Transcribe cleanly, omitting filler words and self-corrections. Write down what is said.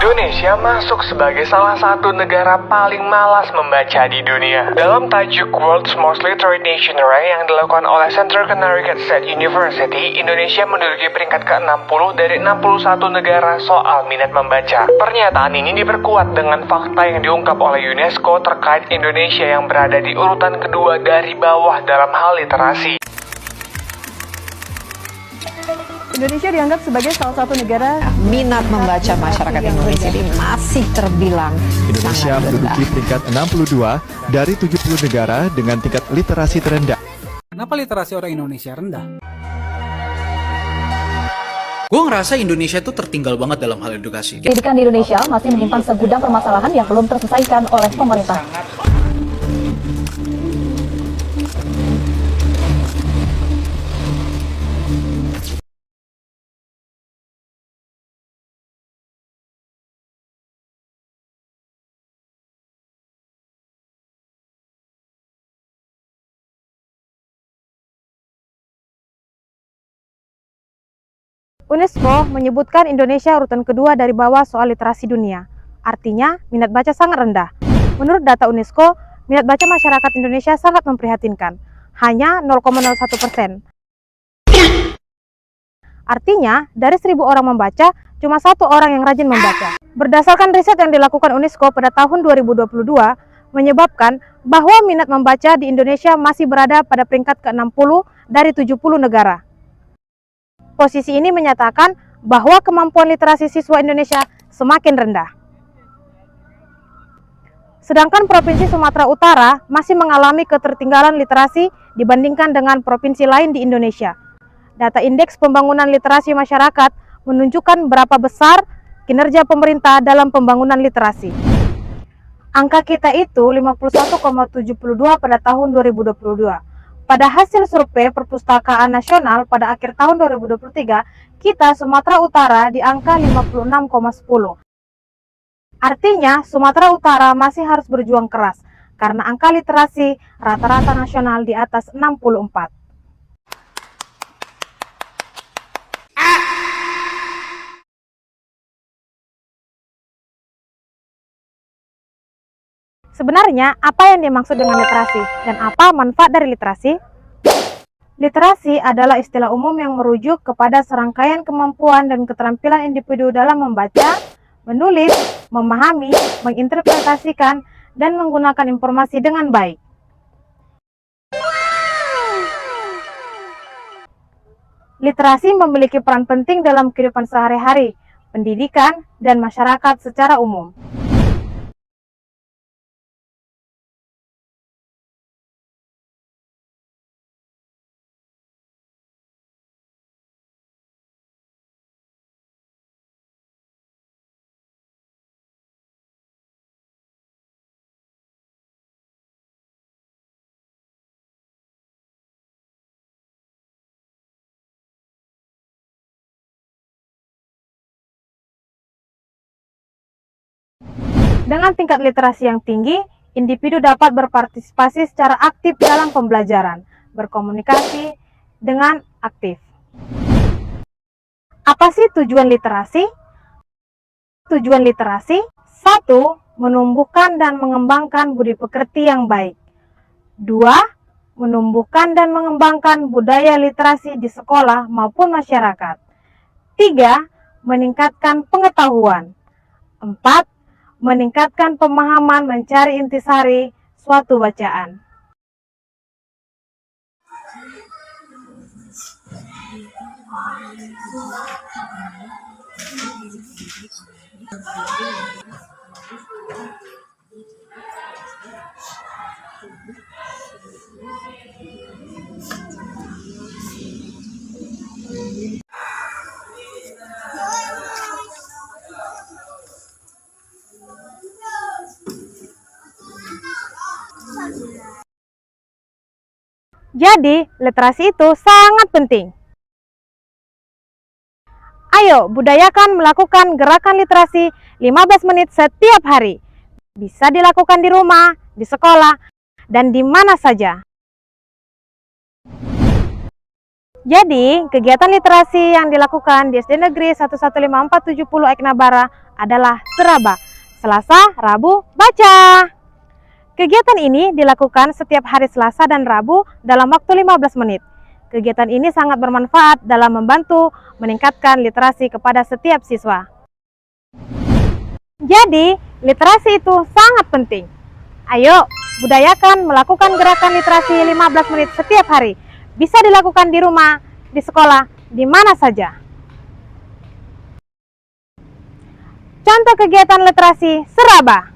Indonesia masuk sebagai salah satu negara paling malas membaca di dunia. Dalam tajuk World's Most Literate Nation Rank yang dilakukan oleh Center Connecticut State University, Indonesia menduduki peringkat ke-60 dari 61 negara soal minat membaca. Pernyataan ini diperkuat dengan fakta yang diungkap oleh UNESCO terkait Indonesia yang berada di urutan kedua dari bawah dalam hal literasi. Indonesia dianggap sebagai salah satu negara minat membaca masyarakat Indonesia ini masih terbilang Indonesia sangat rendah. menduduki peringkat 62 dari 70 negara dengan tingkat literasi terendah. Kenapa literasi orang Indonesia rendah? Gue ngerasa Indonesia tuh tertinggal banget dalam hal edukasi. pendidikan di Indonesia masih menyimpan segudang permasalahan yang belum terselesaikan oleh pemerintah. UNESCO menyebutkan Indonesia urutan kedua dari bawah soal literasi dunia. Artinya, minat baca sangat rendah. Menurut data UNESCO, minat baca masyarakat Indonesia sangat memprihatinkan. Hanya 0,01%. Artinya, dari 1.000 orang membaca, cuma 1 orang yang rajin membaca. Berdasarkan riset yang dilakukan UNESCO pada tahun 2022, menyebabkan bahwa minat membaca di Indonesia masih berada pada peringkat ke-60 dari 70 negara. Posisi ini menyatakan bahwa kemampuan literasi siswa Indonesia semakin rendah. Sedangkan Provinsi Sumatera Utara masih mengalami ketertinggalan literasi dibandingkan dengan provinsi lain di Indonesia. Data Indeks Pembangunan Literasi Masyarakat menunjukkan berapa besar kinerja pemerintah dalam pembangunan literasi. Angka kita itu 51,72 pada tahun 2022. Pada hasil survei Perpustakaan Nasional pada akhir tahun 2023, kita Sumatera Utara di angka 56,10. Artinya, Sumatera Utara masih harus berjuang keras, karena angka literasi rata-rata nasional di atas 64. Sebenarnya, apa yang dimaksud dengan literasi dan apa manfaat dari literasi? Literasi adalah istilah umum yang merujuk kepada serangkaian kemampuan dan keterampilan individu dalam membaca, menulis, memahami, menginterpretasikan, dan menggunakan informasi dengan baik. Literasi memiliki peran penting dalam kehidupan sehari-hari, pendidikan, dan masyarakat secara umum. Dengan tingkat literasi yang tinggi, individu dapat berpartisipasi secara aktif dalam pembelajaran, berkomunikasi dengan aktif. Apa sih tujuan literasi? Tujuan literasi, 1. Menumbuhkan dan mengembangkan budi pekerti yang baik. 2. Menumbuhkan dan mengembangkan budaya literasi di sekolah maupun masyarakat. 3. Meningkatkan pengetahuan. 4. Meningkatkan pemahaman mencari intisari suatu bacaan. Jadi, literasi itu sangat penting. Ayo, budayakan melakukan gerakan literasi 15 menit setiap hari. Bisa dilakukan di rumah, di sekolah, dan di mana saja. Jadi, kegiatan literasi yang dilakukan di SD Negeri 115470 Eknabara adalah seraba, Selasa, Rabu, baca. Kegiatan ini dilakukan setiap hari Selasa dan Rabu dalam waktu 15 menit. Kegiatan ini sangat bermanfaat dalam membantu meningkatkan literasi kepada setiap siswa. Jadi, literasi itu sangat penting. Ayo, budayakan melakukan gerakan literasi 15 menit setiap hari. Bisa dilakukan di rumah, di sekolah, di mana saja. Contoh kegiatan literasi seraba.